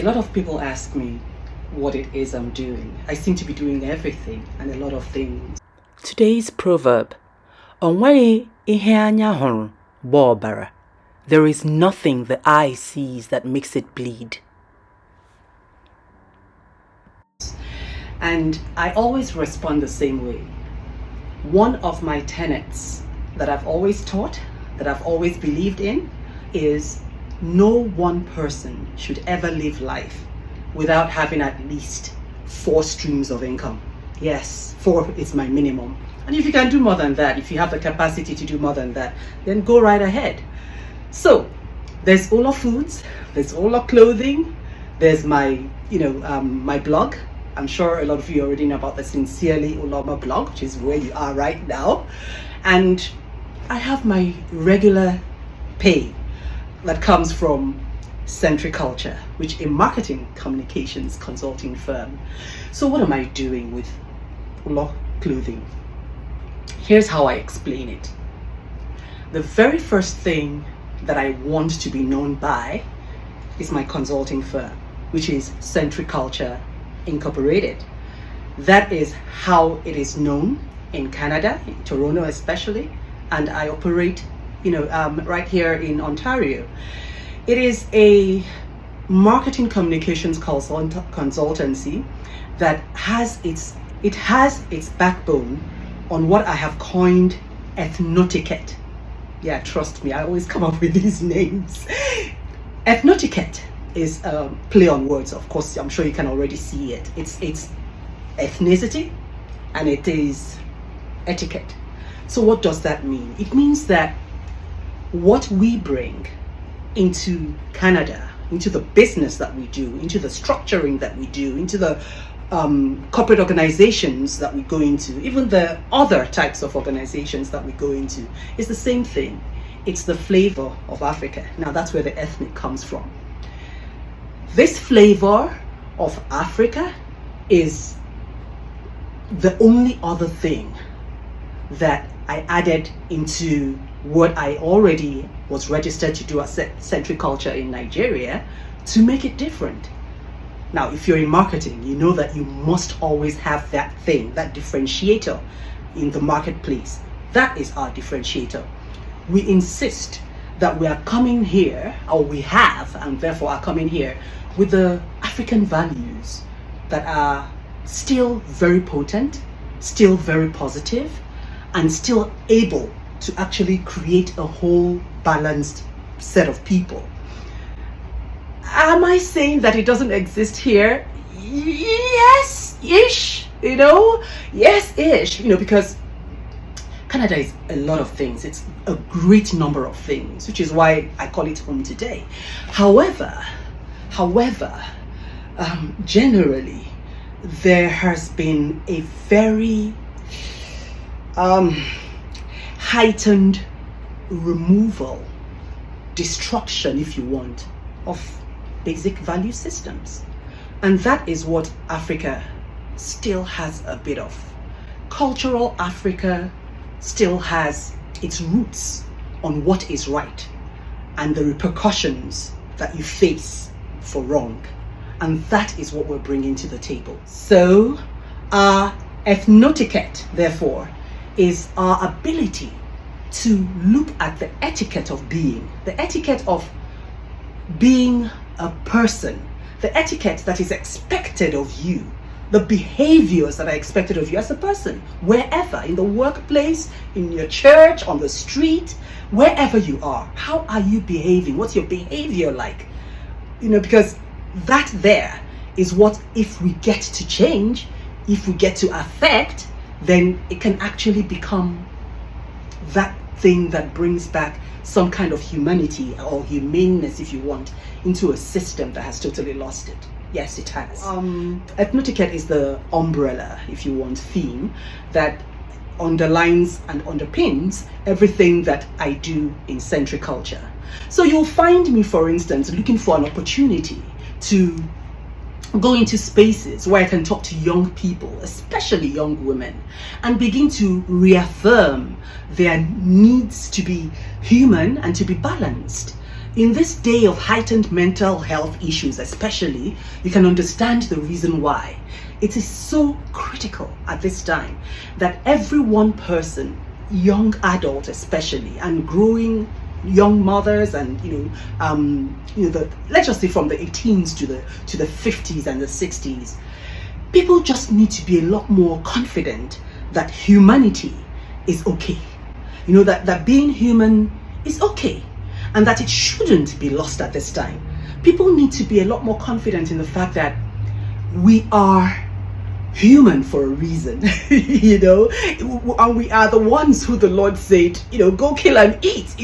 lot of people ask me what it is I'm doing. I seem to be doing everything and a lot of things. Today's proverb, Onwere ihe anya hụrụ bụ ọbara. There is nothing the eye sees that makes it bleed. And I always respond the same way. One of my tenets that I've always taught, that I've always believed in, is no one person should ever live life without having at least 4 streams of income. Yes, 4 is my minimum. And if you can do more than that, if you have the capacity to do more than that, then go right ahead. So there's Ola Foods, there's Ola Clothing, there's my, my blog. I'm sure a lot of you already know about the sincerelyULOMA blog, which is where you are right now. And I have my regular pay that comes from Culture, which is a marketing communications consulting firm. So what am I doing with Ola Clothing? Here's how I explain it. The very first thing that I want to be known by is my consulting firm, which is Culture Incorporated. That is how it is known in Canada, in Toronto especially, and I operate, right here in Ontario. It is a marketing communications consultancy that has its backbone on what I have coined ethnotiquette. Yeah, trust me, I always come up with these names. Ethnotiquette is a play on words, of course. I'm sure you can already see it. It's ethnicity and it is etiquette. So what does that mean? It means that what we bring into Canada, into the business that we do, into the structuring that we do, into the corporate organizations that we go into, even the other types of organizations that we go into, is the same thing. It's the flavor of Africa. Now that's where the ethnic comes from. This flavor of Africa is the only other thing that I added into what I already was registered to do at Culture in Nigeria to make it different. Now, if you're in marketing, you know that you must always have that thing, that differentiator in the marketplace. That is our differentiator. We insist that we are coming here, or we have, and therefore are coming here, with the African values that are still very potent, still very positive, and still able to actually create a whole balanced set of people. Am I saying that it doesn't exist here? Yes-ish, yes-ish, because Canada is a lot of things. It's a great number of things, which is why I call it home today. However, generally, there has been a very heightened removal, destruction, if you want, of basic value systems. And that is what Africa still has a bit of. Cultural Africa still has its roots on what is right and the repercussions that you face for wrong. And that is what we're bringing to the table. So our ethnotiquette, therefore, is our ability to look at the etiquette of being, the etiquette of being a person, the etiquette that is expected of you, the behaviors that are expected of you as a person, wherever, in the workplace, in your church, on the street, wherever you are. How are you behaving? What's your behavior like? Because that there is what, if we get to change, if we get to affect, then it can actually become that thing that brings back some kind of humanity or humaneness, if you want, into a system that has totally lost it. Yes, it has. Ethnotiquette is the umbrella, if you want, theme that underlines and underpins everything that I do in Culture. So you'll find me, for instance, looking for an opportunity to go into spaces where I can talk to young people, especially young women, and begin to reaffirm their needs to be human and to be balanced. in this day of heightened mental health issues especially, you can understand the reason why it is so critical at this time that every one person, young adult especially, and growing young mothers, and let's just say from the 18s to the 50s and the 60s, people just need to be a lot more confident that humanity is okay. That being human is okay, and that it shouldn't be lost at this time. People need to be a lot more confident in the fact that we are human for a reason, and we are the ones who the Lord said, go kill and eat.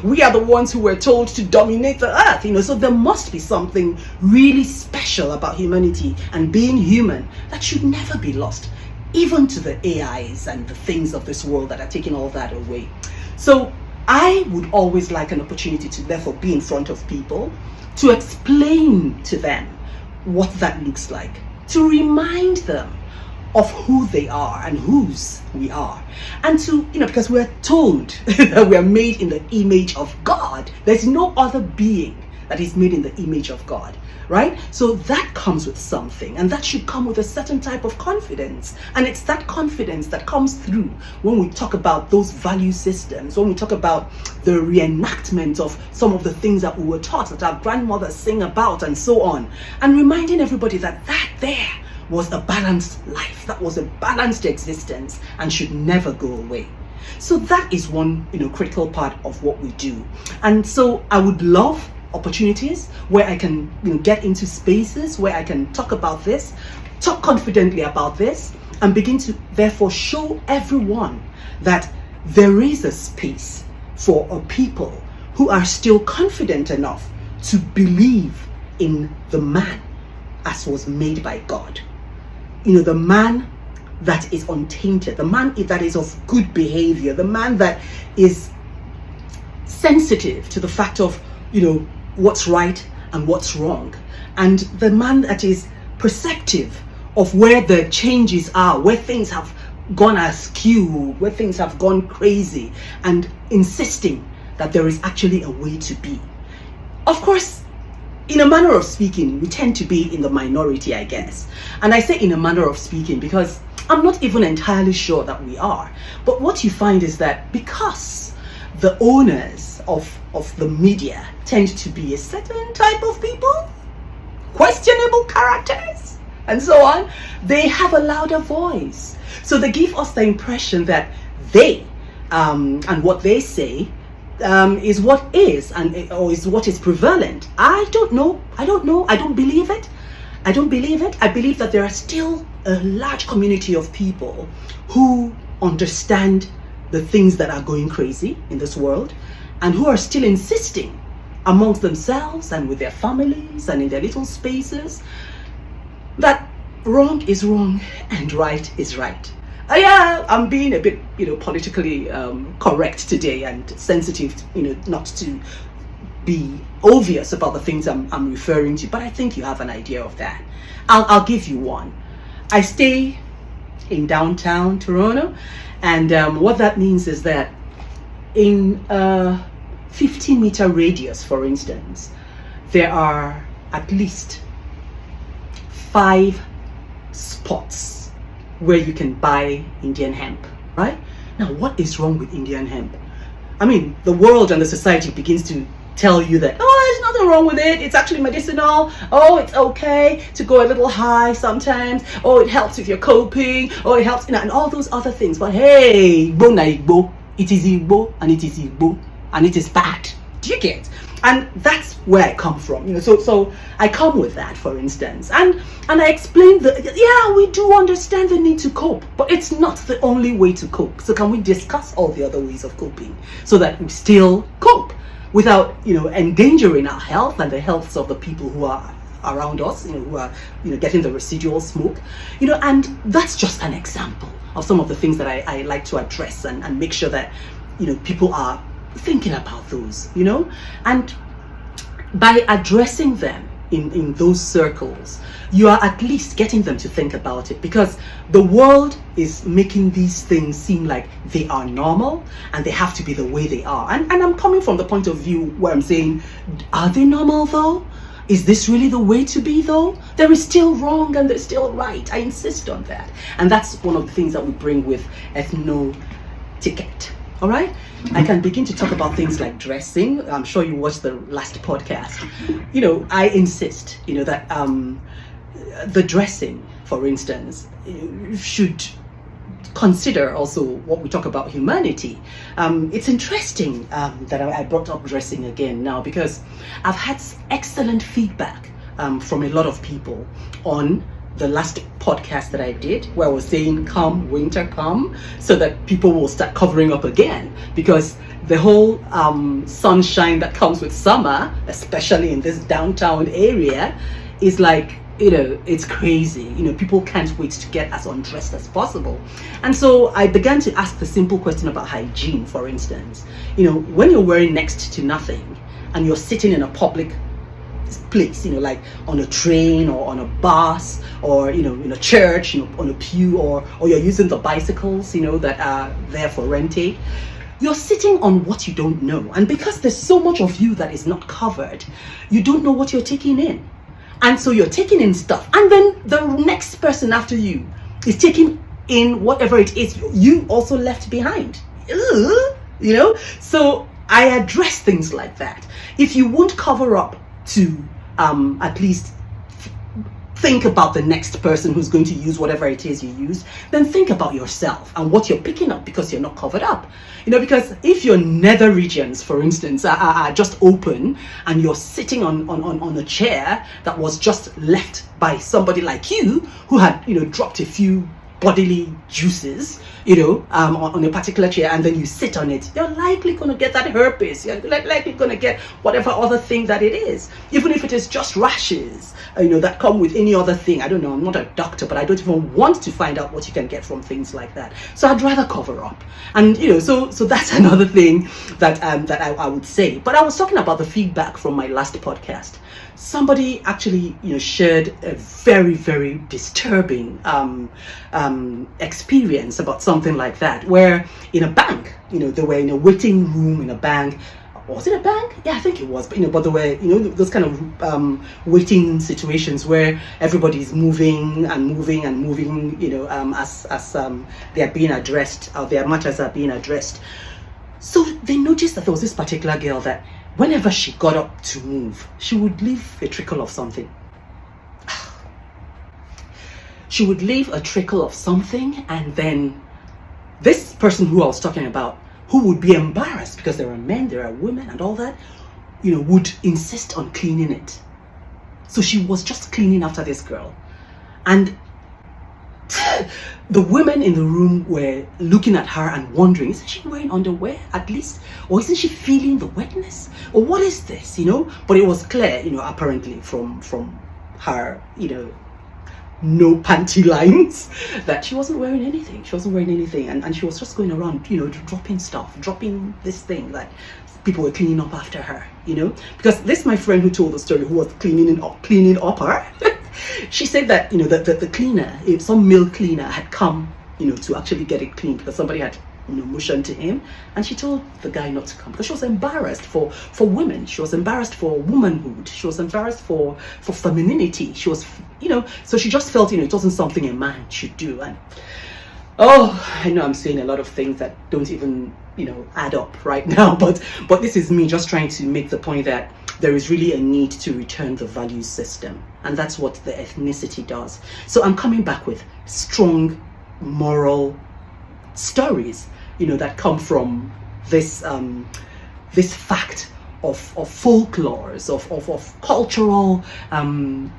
We are the ones who were told to dominate the earth, so there must be something really special about humanity and being human that should never be lost, even to the AIs and the things of this world that are taking all that away. So I would always like an opportunity to therefore be in front of people, to explain to them what that looks like, to remind them of who they are and whose we are, and to, because we're told that we are made in the image of God. There's no other being that is made in the image of God, right? So that comes with something, and that should come with a certain type of confidence. And it's that confidence that comes through when we talk about those value systems, when we talk about the reenactment of some of the things that we were taught, that our grandmothers sing about, and so on, and reminding everybody that there was a balanced life, that was a balanced existence, and should never go away. So that is one critical part of what we do. And so I would love opportunities where I can get into spaces where I can talk about this, talk confidently about this, and begin to therefore show everyone that there is a space for a people who are still confident enough to believe in the man as was made by God. The man that is untainted, the man that is of good behavior, the man that is sensitive to the fact of what's right and what's wrong, and the man that is perceptive of where the changes are, where things have gone askew, where things have gone crazy, and insisting that there is actually a way to be. Of course, in a manner of speaking, we tend to be in the minority, I guess. And I say in a manner of speaking because I'm not even entirely sure that we are. But what you find is that because the owners of the media tend to be a certain type of people, questionable characters, and so on, they have a louder voice. So they give us the impression that they and what they say is what is, or is what is prevalent. I don't know. I don't believe it. I believe that there are still a large community of people who understand the things that are going crazy in this world, and who are still insisting amongst themselves and with their families and in their little spaces that wrong is wrong and right is right. Yeah, I'm being a bit, politically correct today, and sensitive, not to be obvious about the things I'm referring to, but I think you have an idea of that. I'll give you one. I stay in downtown Toronto, and what that means is that in a 15-meter radius, for instance, there are at least 5 spots where you can buy Indian hemp, right? Now, what is wrong with Indian hemp? I mean, the world and the society begins to tell you that, oh, there's nothing wrong with it. It's actually medicinal. Oh, it's okay to go a little high sometimes. Oh, it helps with your coping. Oh, it helps, and all those other things. But hey, Igbo na Igbo. It is Igbo, and it is Igbo, and it is bad. Do you get? And that's where I come from, so I come with that, for instance, and I explain that, yeah, we do understand the need to cope, but it's not the only way to cope. So can we discuss all the other ways of coping so that we still cope without, endangering our health and the healths of the people who are around us, who are, getting the residual smoke, and that's just an example of some of the things that I like to address and make sure that, people are thinking about those, and by addressing them, in those circles, you are at least getting them to think about it, because the world is making these things seem like they are normal and they have to be the way they are. And I'm coming from the point of view where I'm saying, are they normal though? Is this really the way to be though? There is still wrong and there's still right. I insist on that. And that's one of the things that we bring with ethno-ticket. All right? I can begin to talk about things like dressing. I'm sure you watched the last podcast. You know, I insist, you know, that the dressing, for instance, should consider also what we talk about humanity. It's interesting that I brought up dressing again now, because I've had excellent feedback from a lot of people on the last podcast that I did, where I was saying come winter come, so that people will start covering up again, because the whole sunshine that comes with summer, especially in this downtown area, is like, you know, it's crazy. You know, people can't wait to get as undressed as possible. And so I began to ask the simple question about hygiene, for instance. You know, when you're wearing next to nothing and you're sitting in a public place, you know, like on a train or on a bus, or, you know, in a church, you know, on a pew, or you're using the bicycles, you know, that are there for renting, you're sitting on what you don't know. And because there's so much of you that is not covered, you don't know what you're taking in. And so you're taking in stuff, and then the next person after you is taking in whatever it is you also left behind. Ugh, you know? So I address things like that. If you won't cover up to at least think about the next person who's going to use whatever it is you use, then think about yourself and what you're picking up, because you're not covered up. You know, because if your nether regions, for instance, are just open, and you're sitting on a chair that was just left by somebody like you who had, you know, dropped a few bodily juices, you know, on a particular chair, and then you sit on it, you're likely going to get that herpes. You're likely going to get whatever other thing that it is, even if it is just rashes, you know, that come with any other thing. I don't know, I'm not a doctor, but I don't even want to find out what you can get from things like that. So I'd rather cover up. And, you know, so that's another thing that I would say. But I was talking about the feedback from my last podcast. Somebody actually, you know, shared a very, very disturbing experience about something like that, where in a bank, you know, they were in a waiting room in a bank. Was it a bank? Yeah, I think it was. But, you know, but there were, you know, those kind of waiting situations where everybody's moving and moving and moving, you know, as they are being addressed, or their matters are being addressed. So they noticed that there was this particular girl that whenever she got up to move, she would leave a trickle of something. She would leave a trickle of something, and then this person who I was talking about, who would be embarrassed because there are men, there are women and all that, you know, would insist on cleaning it. So she was just cleaning after this girl. And the women in the room were looking at her and wondering, isn't she wearing underwear at least? Or isn't she feeling the wetness? Or what is this, you know? But it was clear, you know, apparently from her, you know, no panty lines, that she wasn't wearing anything. She wasn't wearing anything. And she was just going around, you know, dropping stuff, dropping this thing that people were cleaning up after her, you know? Because this, my friend who told the story, who was cleaning up her, she said that, you know, that the cleaner, some male cleaner had come, you know, to actually get it cleaned because somebody had, you know, motioned to him, and she told the guy not to come because she was embarrassed for women. She was embarrassed for womanhood. She was embarrassed for femininity. She was, you know, so she just felt, you know, it wasn't something a man should do. And oh, I know I'm saying a lot of things that don't even, you know, add up right now, but this is me just trying to make the point that there is really a need to return the value system, and that's what the ethnicity does. So I'm coming back with strong moral stories, you know, that come from this this fact of folklores, of cultural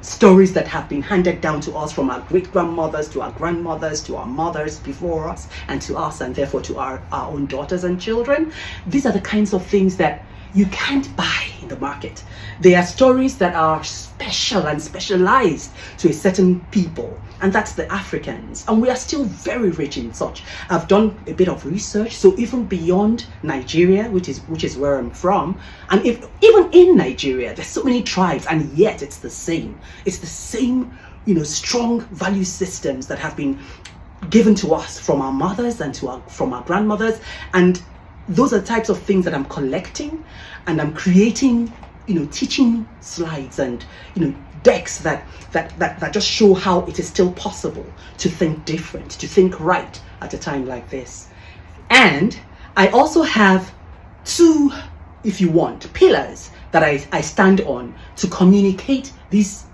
stories that have been handed down to us from our great-grandmothers to our grandmothers to our mothers before us and to us, and therefore to our own daughters and children. These are the kinds of things that you can't buy in in the market. They are stories that are special and specialized to a certain people, and that's the Africans. And we are still very rich in such. I've done a bit of research, so even beyond Nigeria, which is where I'm from, and even in Nigeria, there's so many tribes, and yet it's the same. It's the same, strong value systems that have been given to us from our mothers and from our grandmothers, and those are the types of things that I'm collecting, and I'm creating, teaching slides and decks that just show how it is still possible to think different, to think right at a time like this. And I also have two, if you want, pillars that I stand on to communicate this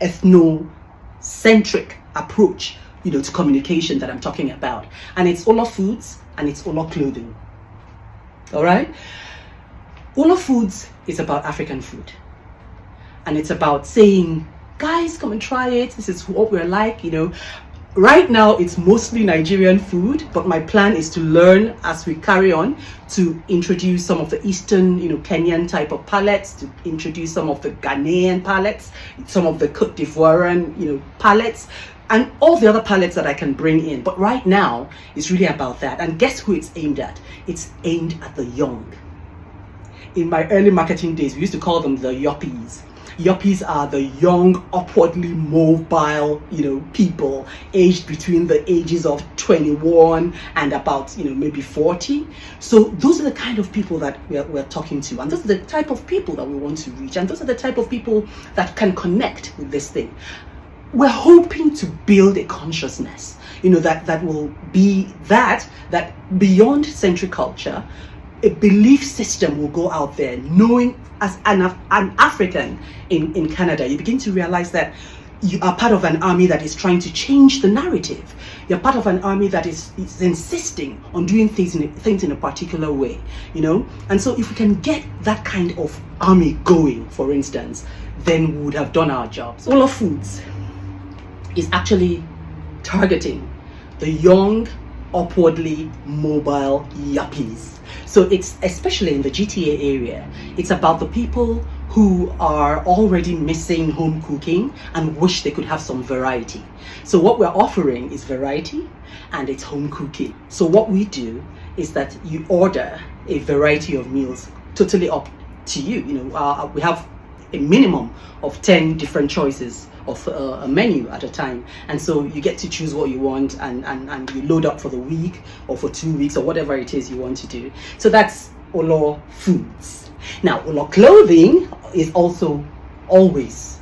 ethnocentric approach, to communication that I'm talking about. And it's Olo Foods and it's Olo Clothing. All right? Olo Foods is about African food. And it's about saying, guys, come and try it. This is what we're like, Right now, it's mostly Nigerian food, but my plan is to learn as we carry on to introduce some of the Eastern, Kenyan type of palettes, to introduce some of the Ghanaian palettes, some of the Cote d'Ivoirean, palettes, and all the other palettes that I can bring in. But right now, it's really about that. And guess who it's aimed at? It's aimed at the young. In my early marketing days, we used to call them the yuppies. Yuppies are the young, upwardly mobile, people aged between the ages of 21 and about, maybe 40. So those are the kind of people that we're talking to. And those are the type of people that we want to reach. And those are the type of people that can connect with this thing. We're hoping to build a consciousness, that will be that beyond centric culture, a belief system will go out there, knowing as an African in Canada, you begin to realize that you are part of an army that is trying to change the narrative. You're part of an army that is insisting on doing things in a particular way, And so if we can get that kind of army going, for instance, then we would have done our jobs. Olo Foods is actually targeting the young, upwardly mobile yuppies. So it's especially in the GTA area, it's about the people who are already missing home cooking and wish they could have some variety. So what we're offering is variety and it's home cooking. So what we do is that you order a variety of meals, totally up to you. We have a minimum of 10 different choices of a menu at a time, and so you get to choose what you want, and you load up for the week or for 2 weeks or whatever it is you want to do. So that's Olo Foods. Now Olo Clothing is also always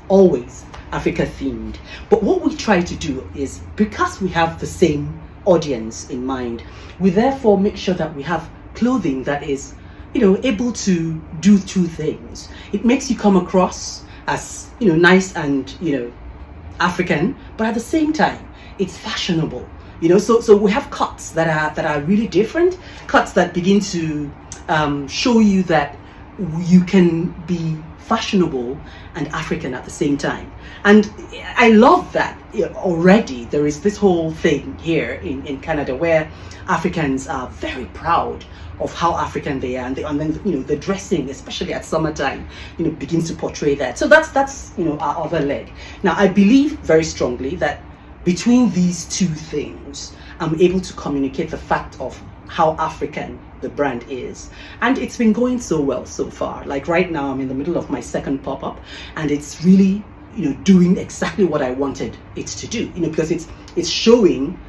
Africa themed, but what we try to do is, because we have the same audience in mind, we therefore make sure that we have clothing that is able to do two things. It makes you come across as nice and African, but at the same time it's fashionable. So we have cuts that are really different, cuts that begin to show you that you can be fashionable and African at the same time. And I love that already there is this whole thing here in Canada where Africans are very proud of how African they are, and then the dressing, especially at summertime, begins to portray that. So that's our other leg. Now I believe very strongly that between these two things, I'm able to communicate the fact of how African the brand is, and it's been going so well so far. Like right now, I'm in the middle of my second pop-up, and it's really doing exactly what I wanted it to do. Because it's showing,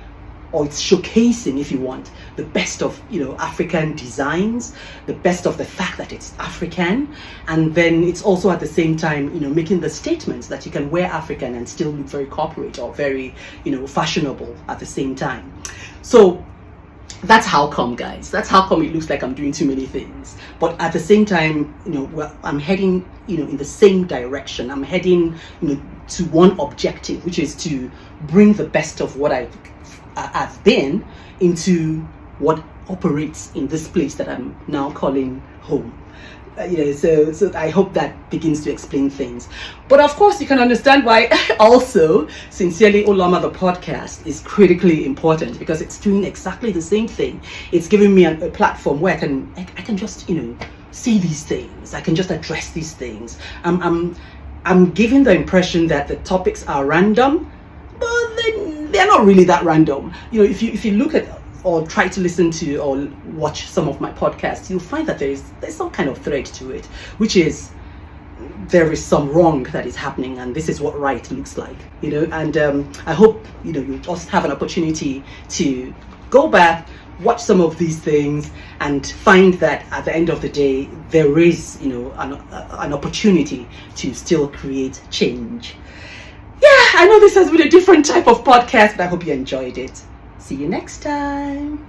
or it's showcasing, if you want, the best of African designs, the best of the fact that it's African, and then it's also at the same time making the statements that you can wear African and still look very corporate or very fashionable at the same time. So that's how come, guys. That's how come it looks like I'm doing too many things. But at the same time, I'm heading, in the same direction. I'm heading, to one objective, which is to bring the best of what I've been into what operates in this place that I'm now calling home. So I hope that begins to explain things. But of course, you can understand why also Sincerely ULOMA, the podcast, is critically important, because it's doing exactly the same thing. It's giving me a platform where I can just, see these things. I can just address these things. I'm giving the impression that the topics are random, but they're not really that random. You know, if you look at or try to listen to or watch some of my podcasts, you'll find that there's some kind of thread to it, which is there is some wrong that is happening, and this is what right looks like, you know. And I hope, you know, you just have an opportunity to go back, watch some of these things, and find that at the end of the day, there is, you know, an opportunity to still create change. Yeah, I know this has been a different type of podcast, but I hope you enjoyed it. See you next time.